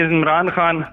Imran Khan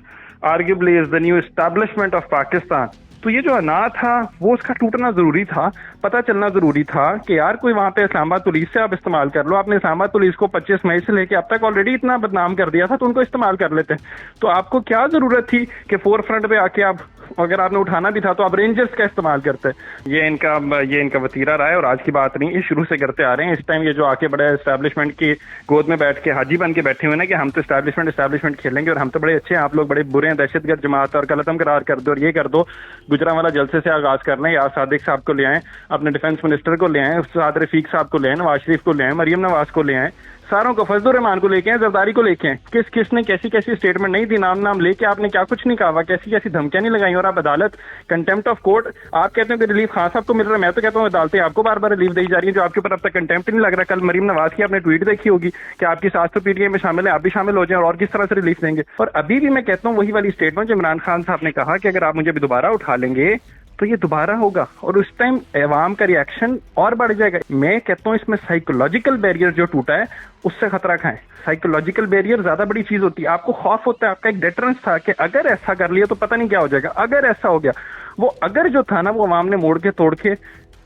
arguably is the new establishment of Pakistan. तो ये जो अना था वो उसका टूटना जरूरी था, पता चलना जरूरी था कि यार कोई वहां पे इस्लामाबाद पुलिस से आप इस्तेमाल कर लो। आपने इस्लामाबाद पुलिस को 25 मई से लेके अब तक ऑलरेडी इतना बदनाम कर दिया था, तो उनको इस्तेमाल कर लेते हैं। तो आपको क्या जरूरत थी कि फोर फ्रंट पे आके आप, अगर आपने उठाना भी था तो आप रेंजर्स का इस्तेमाल करते। ये इनका वतीरा रहा है और आज की बात नहीं, ये शुरू से करते आ रहे हैं। इस टाइम ये जो आके बड़े एस्टैब्लिशमेंट की गोद में बैठ के हाजी बन के बैठे हुए ना कि हम तो एस्टैब्लिशमेंट खेलेंगे और हम तो बड़े अच्छे हैं, आप लोग बड़े बुरे हैं, दहशतगर्द जमात और कलतम करार कर दो और ये कर दो। गुजरांवाला जलसे से आगाज कर रहे हैं, यार सादिक साहब को ले आए, अपने डिफेंस मिनिस्टर को ले आए, साद रफीक साहब को ले आए, नवाज शरीफ को ले आए, मरियम नवाज को ले आए, सारों को, फजलुर रहमान को लेके आए, जरदारी को लेके आए। किसने कैसी स्टेटमेंट नहीं दी, नाम लेके आपने क्या कुछ नहीं कहा, कैसी धमकियां नहीं लगाई। और आप अदालत, कंटेम्प्ट ऑफ कोर्ट, आप कहते हो कि रिलीफ खान साहब को मिल रहा है, मैं तो कहता हूँ अदालतें आपको बार बार रिलीफ दी जा रही है जो आपके ऊपर अब तक कंटेम्प्ट नहीं लग रहा। कल मरियम नवाज की आपने ट्वीट देखी होगी कि आपकी सास तो पीटीआई में शामिल है, आप भी शामिल हो जाए और किस तरह से रिलीफ देंगे। और अभी भी मैं कहता हूँ वही वाली स्टेटमेंट जो इमरान खान साहब ने कहा कि अगर आप मुझे भी दोबारा उठा लेंगे तो ये दोबारा होगा और उस टाइम अवाम का रिएक्शन और बढ़ जाएगा। मैं कहता हूँ इसमें साइकोलॉजिकल बैरियर जो टूटा है उससे खतरा खाएं। साइकोलॉजिकल बैरियर ज्यादा बड़ी चीज होती है। आपको खौफ होता है, आपका एक डेटरेंस था कि अगर ऐसा कर लिया तो पता नहीं क्या हो जाएगा। अगर ऐसा हो गया, वो अगर जो था ना वो अवाम ने मोड़ के तोड़ के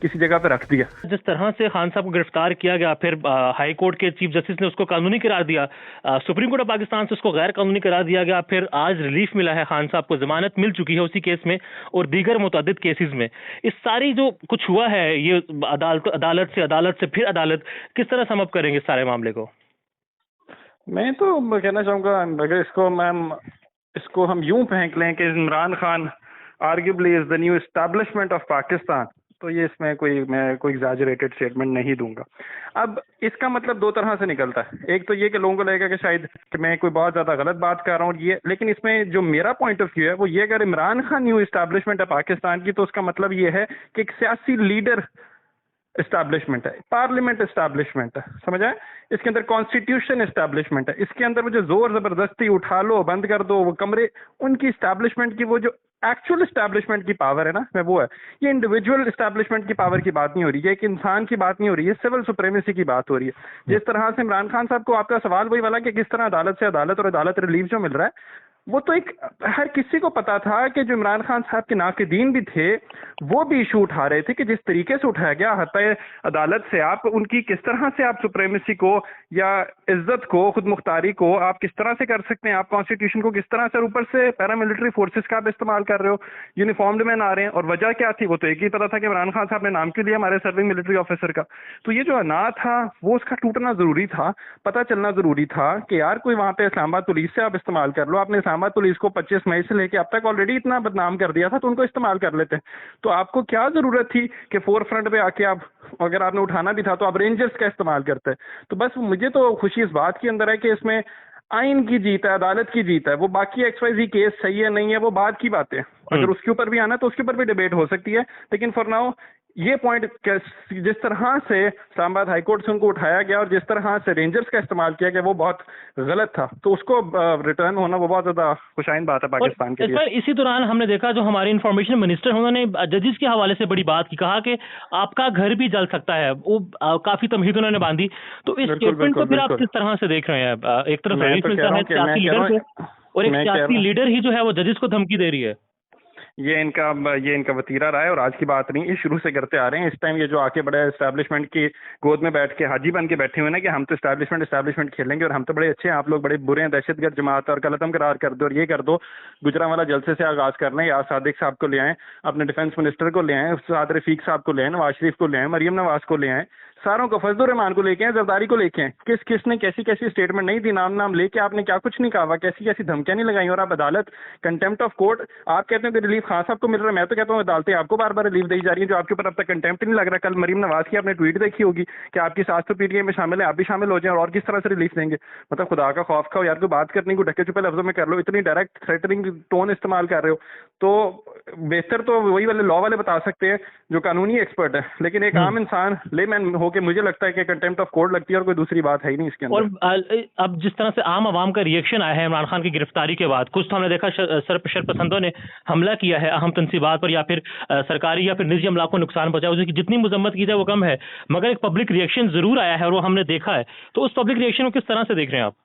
किसी जगह पे रख दिया। जिस तरह से खान साहब को गिरफ्तार किया गया, फिर हाई कोर्ट के चीफ जस्टिस ने उसको कानूनी करार दिया, सुप्रीम कोर्ट ऑफ पाकिस्तान से उसको गैर कानूनी करार दिया गया, फिर आज रिलीफ मिला है, खान साहब को जमानत मिल चुकी है उसी केस में और दीगर मुतअद्दिद केसेस में। इस सारी जो कुछ हुआ है, ये अदालत से फिर अदालत, किस तरह सम अप करेंगे इस सारे मामले को? मैं तो कहना चाहूंगा अगर इसको हम यूं फेंक लें कि Imran Khan arguably is the new establishment of Pakistan, तो ये इसमें मैं कोई एग्जैजरेटेड स्टेटमेंट नहीं दूंगा। अब इसका मतलब दो तरह से निकलता है। एक तो ये कि लोगों को लगेगा कि शायद कि मैं कोई बहुत ज्यादा गलत बात कर रहा हूँ ये, लेकिन इसमें जो मेरा पॉइंट ऑफ व्यू है वो ये, अगर इमरान खान न्यू एस्टैब्लिशमेंट है पाकिस्तान की तो उसका मतलब ये है कि एक सियासी लीडर एस्टैब्लिशमेंट है, पार्लियामेंट एस्टैब्लिशमेंट है, समझ आए? इसके अंदर कॉन्स्टिट्यूशन एस्टैब्लिशमेंट है, इसके अंदर वो जो जोर जबरदस्ती उठा लो बंद कर दो वो कमरे, उनकी एस्टैब्लिशमेंट की वो जो एक्चुअल एस्टैब्लिशमेंट की पावर है ना, वो है। ये इंडिविजुअल एस्टैब्लिशमेंट की पावर की बात नहीं हो रही है, एक इंसान की बात नहीं हो रही है, सिविल सुप्रीमेसी की बात हो रही है। जिस तरह से इमरान खान साहब को आपका सवाल वही वाला कि किस तरह अदालत से अदालत और अदालत रिलीफ जो मिल रहा है, वो तो एक हर किसी को पता था कि जो इमरान खान साहब के नाक़िदीन भी थे वो भी इशू उठा रहे थे कि जिस तरीके से उठाया गया हत्या अदालत से, आप उनकी किस तरह से आप सुप्रीमेसी को या इज्जत को, खुद मुख्तारी को आप किस तरह से कर सकते हैं, आप कॉन्स्टिट्यूशन को किस तरह से, ऊपर से पैरामिलिट्री फोर्सेस का आप इस्तेमाल कर रहे हो, यूनिफॉर्म्ड मैन आ रहे हैं। और वजह क्या थी वो तो एक ही पता था कि इमरान खान साहब ने नाम क्यों लिया हमारे सर्विंग मिलिट्री ऑफिसर का। तो ये जो अना था वो उसका टूटना जरूरी था, पता चलना जरूरी था कि यार कोई वहां पे इस्लामाबाद पुलिस से आप इस्तेमाल कर लो। आपने इस्लामाबाद पुलिस को 25 मई से लेके अब तक ऑलरेडी इतना बदनाम कर दिया था, तो उनको इस्तेमाल कर लेते हैं। तो आपको क्या जरूरत थी कि फोर फ्रंट पे आके आप, अगर आपने उठाना भी था तो आप रेंजर्स का इस्तेमाल करते। तो बस मुझे तो खुशी इस बात की अंदर है कि इसमें आइन की जीत है, अदालत की जीत है। वो बाकी XYZ केस सही है नहीं है वो बाद की बात है, अगर उसके ऊपर भी आना तो उसके ऊपर भी डिबेट हो सकती है। लेकिन फॉर नाउ ये पॉइंट, जिस तरह से इस्लामाबाद हाईकोर्ट से उनको उठाया गया और जिस तरह से रेंजर्स का इस्तेमाल किया गया वो बहुत गलत था। तो उसको रिटर्न होना वो बहुत ज्यादा खुशाइन बात है पाकिस्तान के लिए। इसी दौरान हमने देखा जो हमारे इंफॉर्मेशन मिनिस्टर उन्होंने जजेस के हवाले से बड़ी बात की, कहा कि आपका घर भी जल सकता है, वो काफी तमहीद उन्होंने बांधी। तो इस स्टेटमेंट को फिर आप किस तरह से देख रहे हैं? एक तरफ रिलीफ मिलता है सियासी लीडर को और एक सियासी लीडर ही जो है वो जजेस को धमकी दे रही है। ये इनका वतीरा रहा है और आज की बात नहीं, ये शुरू से करते आ रहे हैं। इस टाइम ये जो आके बड़े एस्टैब्लिशमेंट की गोद में बैठ के हाजी बन के बैठे हुए ना कि हम तो एस्टैब्लिशमेंट खेलेंगे और हम तो बड़े अच्छे हैं, आप लोग बड़े बुरे हैं, दहशतगर्द जमात और कलतम करार कर दो और ये कर दो। गुजरांवाला जलसे से आगाज कर रहे हैं, यार सादिक साहब को ले आए, अपने डिफेंस मिनिस्टर को ले आए, साद रफीक साहब को ले आए, नवाज शरीफ को ले आए, मरियम नवाज को ले आए, सारों को, फजलुर रहमान को लेके आए, जरदारी को लेके आए। किसने कैसी स्टेटमेंट नहीं दी, नाम लेके आपने क्या कुछ नहीं कहा, कैसी धमकियां नहीं लगाई। और आप अदालत, कंटेम्प्ट ऑफ कोर्ट, आप कहते हो कि रिलीफ खान साहब को मिल रहा है, मैं तो कहता हूँ अदालतें आपको बार बार रिलीफ दी जा रही है जो आपके ऊपर अब तक कंटेम्प्ट नहीं लग रहा। कल मरियम नवाज की आपने ट्वीट देखी होगी कि आपकी सास तो पीटीआई में शामिल है, आप भी शामिल हो जाए और किस तरह से रिलीफ देंगे। मतलब खुदा का खौफ खाओ यार, कोई बात करने को ढके छुपे लफ्जों में कर लो, इतनी डायरेक्ट थ्रेटनिंग टोन इस्तेमाल कर रहे हो। तो बेहतर तो वही वाले लॉ वाले बता सकते हैं जो कानूनी एक्सपर्ट है, लेकिन एक आम इंसान लेमैन होके मुझे लगता है कि कंटेम्प्ट ऑफ कोर्ट लगती है और कोई दूसरी बात है ही नहीं इसके अंदर। और अब जिस तरह से आम आवाम का रिएक्शन आया है इमरान खान की गिरफ्तारी के बाद, कुछ तो हमने देखा शरपसंदों ने हमला किया है अहम तंसीबात पर या फिर सरकारी या फिर निजी अमला को नुकसान पहुंचा, उसकी जितनी मजम्मत की जाए वो कम है, मगर एक पब्लिक रिएक्शन जरूर आया है और वो हमने देखा है। तो उस पब्लिक रिएक्शन को किस तरह से देख रहे हैं आप?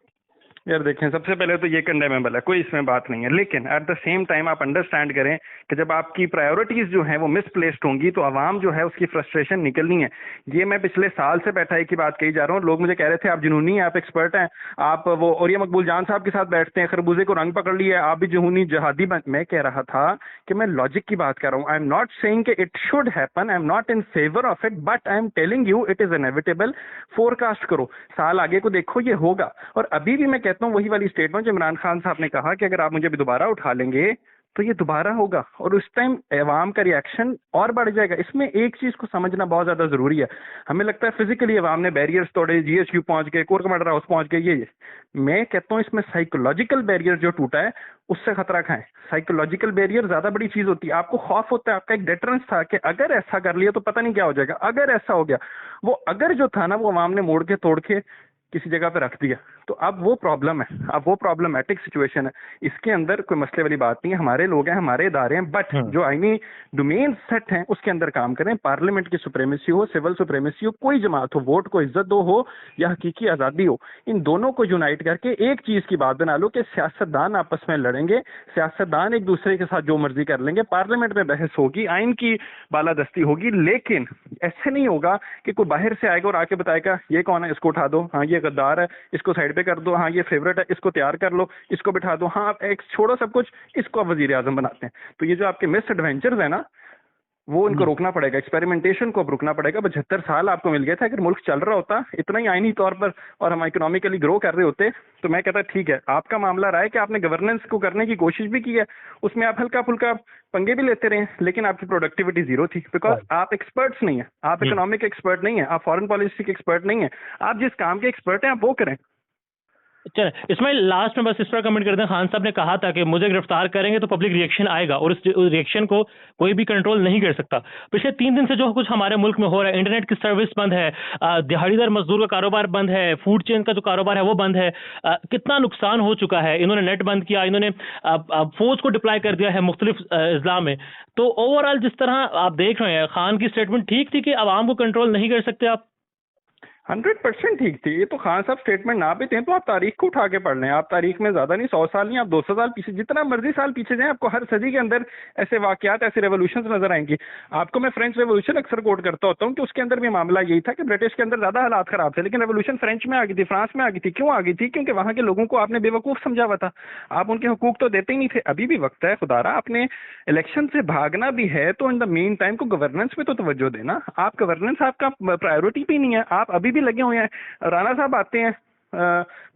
यार देखें, सबसे पहले तो ये कंडेमेबल है, कोई इसमें बात नहीं है, लेकिन एट द सेम टाइम आप अंडरस्टैंड करें कि जब आपकी प्रायोरिटीज जो हैं वो मिसप्लेस्ड होंगी तो आवाम जो है उसकी फ्रस्ट्रेशन निकलनी है। ये मैं पिछले साल से बैठा की बात कही जा रहा हूँ। लोग मुझे कह रहे थे आप जुनूनी हैं, आप एक्सपर्ट हैं, आप वो और ये मकबूल जान साहब के साथ बैठते हैं, खरबूजे को रंग पकड़ लिया, आप भी जुनूनी जहादी बन। मैं कह रहा था कि मैं लॉजिक की बात कर रहा हूँ। आई एम नॉट सेइंग कि it should happen, I am not in favour of it, but I am telling you it is inevitable. Forecast करो, साल आगे को देखो, ये होगा। और अभी भी मैं कहता हूँ वही वाली स्टेटमेंट जो इमरान खान साहब ने कहा कि अगर आप मुझे भी दोबारा उठा लेंगे तो ये दोबारा होगा, और उस टाइम अवाम का रिएक्शन और बढ़ जाएगा। इसमें एक चीज को समझना बहुत ज्यादा जरूरी है। हमें लगता है फिजिकली अवाम ने बैरियर्स तोड़े, जीएचक्यू पहुंच गए, कोर कमांडर हाउस पहुंच गए, ये मैं कहता हूं इसमें साइकोलॉजिकल बैरियर जो टूटा है उससे खतरा खाएं। साइकोलॉजिकल बैरियर ज्यादा बड़ी चीज होती है। आपको खौफ होता है, आपका एक डेटरेंस था कि अगर ऐसा कर लिया तो पता नहीं क्या हो जाएगा, अगर ऐसा हो गया। वो अगर जो था ना वो अवाम ने मोड़ के तोड़ के किसी जगह पे रख दिया, तो अब वो प्रॉब्लम है, अब वो प्रॉब्लमेटिक सिचुएशन है। इसके अंदर कोई मसले वाली बात नहीं है, हमारे लोग हैं, हमारे इदारे हैं, बट जो आईनी डोमेन सेट हैं उसके अंदर काम करें। पार्लियामेंट की सुप्रीमेसी हो, सिविल सुप्रीमेसी हो, कोई जमात हो, वोट को इज्जत दो हो या हकीकी आजादी हो, इन दोनों को यूनाइट करके एक चीज की बात बना लो कि सियासतदान आपस में लड़ेंगे, सियासतदान एक दूसरे के साथ जो मर्जी कर लेंगे, पार्लियामेंट में बहस होगी, आइन की बालादस्ती होगी, लेकिन ऐसे नहीं होगा कि कोई बाहर से आएगा और आके बताएगा ये कौन है, इसको उठा दो, हाँ ये गद्दार है, इसको साइड पे कर दो, हाँ ये फेवरेट है, इसको तैयार कर लो, इसको बिठा दो, हाँ एक छोड़ो सब कुछ, इसको आप वजीर आजम बनाते हैं। तो ये जो आपके मिस एडवेंचर्स है ना, वो इनको रोकना पड़ेगा, एक्सपेरिमेंटेशन को अब रुकना पड़ेगा। 75 साल आपको मिल गया था, अगर मुल्क चल रहा होता इतना ही आईनी तौर पर और हम इकोनॉमिकली ग्रो कर रहे होते तो मैं कहता ठीक है। आपका मामला रहा है कि आपने गवर्नेंस को करने की कोशिश भी की है, उसमें आप हल्का फुल्का पंगे भी लेते रहे, लेकिन आपकी प्रोडक्टिविटी जीरो थी, बिकॉज आप एक्सपर्ट्स नहीं है, आप इकोनॉमिक एक्सपर्ट नहीं है, आप फॉरेन पॉलिसी के एक्सपर्ट नहीं है, आप जिस काम के एक्सपर्ट हैं आप वो करें। चले इस्माइल, लास्ट में बस इस पर कमेंट करते हैं। खान साहब ने कहा था कि मुझे गिरफ्तार करेंगे तो पब्लिक रिएक्शन आएगा, और इस रिएक्शन को कोई भी कंट्रोल नहीं कर सकता। पिछले 3 दिन से जो कुछ हमारे मुल्क में हो रहा है, इंटरनेट की सर्विस बंद है, दिहाड़ीदार मजदूर का कारोबार बंद है, फूड चेन का जो कारोबार है वो बंद है, कितना नुकसान हो चुका है। इन्होंने नेट बंद किया, इन्होंने फोर्स को डिप्लॉय कर दिया है मुख्तलिफ अजला में। तो ओवरऑल जिस तरह आप देख रहे हैं, खान की स्टेटमेंट ठीक थी कि आवाम को कंट्रोल नहीं कर सकते आप? 100% ठीक थी। ये तो खान साहब स्टेटमेंट ना भी थे तो आप तारीख को उठा के पढ़ लें। आप तारीख में ज्यादा नहीं, 100 साल नहीं, आप 200 साल पीछे, जितना मर्जी साल पीछे जाएं, आपको हर सदी के अंदर ऐसे वाकयात, ऐसे रेवोल्यूशन नजर आएंगी। आपको मैं फ्रेंच रेवोल्यूशन अक्सर कोट करता होता हूँ कि उसके अंदर भी मामला यही था कि ब्रिटिश के अंदर ज्यादा हालात खराब थे, लेकिन रेवोल्यूशन फ्रेंच में आ गई थी, फ्रांस में आ गई थी। क्यों आ गई थी? क्योंकि वहां के लोगों को आपने बेवकूफ समझा हुआ था, आप उनके हुकूक तो देते ही नहीं थे। अभी भी वक्त है खुदारा, आपने इलेक्शन से भागना भी है तो इन द मेन टाइम को गवर्नेंस पे तो तवज्जो देना। आप गवर्नेंस आपका प्रायोरिटी भी नहीं है, आप अभी भी लगे हुए हैं। राणा साहब आते हैं,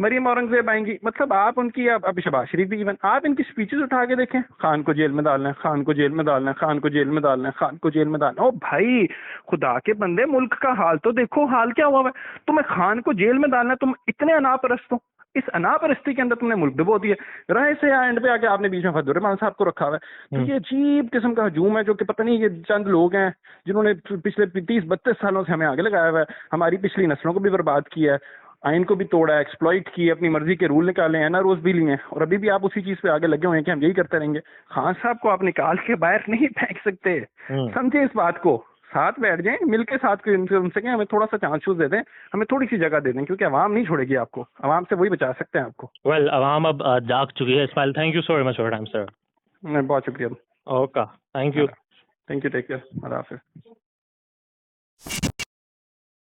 मरियम औरंगजेब आएंगी, मतलब आप उनकी, अब शहबाज शरीफ भी इवन, आप इनकी स्पीचेस उठा के देखें, खान को जेल में डालना है, खान को जेल में डालना है, खान को जेल में डालना है, खान को जेल में डालना है। ओ भाई खुदा के बंदे, मुल्क का हाल तो देखो, हाल क्या हुआ है। तुम्हें खान को जेल में डालना है, तुम इतने अनापरस्त हो, इस अनापरस्ती के अंदर तुमने मुल्क डुबो दिया। राय से एंड पे आके आपने बीच में फजल रहमान साहब को रखा हुआ है। तो ये अजीब किस्म का हजूम है जो कि पता नहीं ये चंद लोग हैं जिन्होंने पिछले 30-32 सालों से हमें आगे लगाया हुआ है, हमारी पिछली नस्लों को भी बर्बाद किया है, आइन को भी तोड़ा है, एक्सप्लॉइट की है, अपनी मर्जी के रूल निकाले हैं, एनआरओज भी लिए हैं, और अभी भी आप उसी चीज पे आगे लगे हुए हैं कि हम यही करते रहेंगे। खान साहब को आप निकाल के बाहर नहीं फेंक सकते, समझे इस बात को। साथ बैठ जाएं, मिलके साथ उनसे कहें हमें थोड़ा सा चांस दे दें, हमें थोड़ी सी जगह दे दें, क्योंकि अवाम नहीं छोड़ेगी आपको, अवाम से वही बचा सकते हैं आपको। वेल, अवाम अब जाग चुकी है। Ismail, thank you so very much for time sir. बहुत शुक्रिया। Okay, thank you. Thank you, take care, अल्लाह हाफिज़।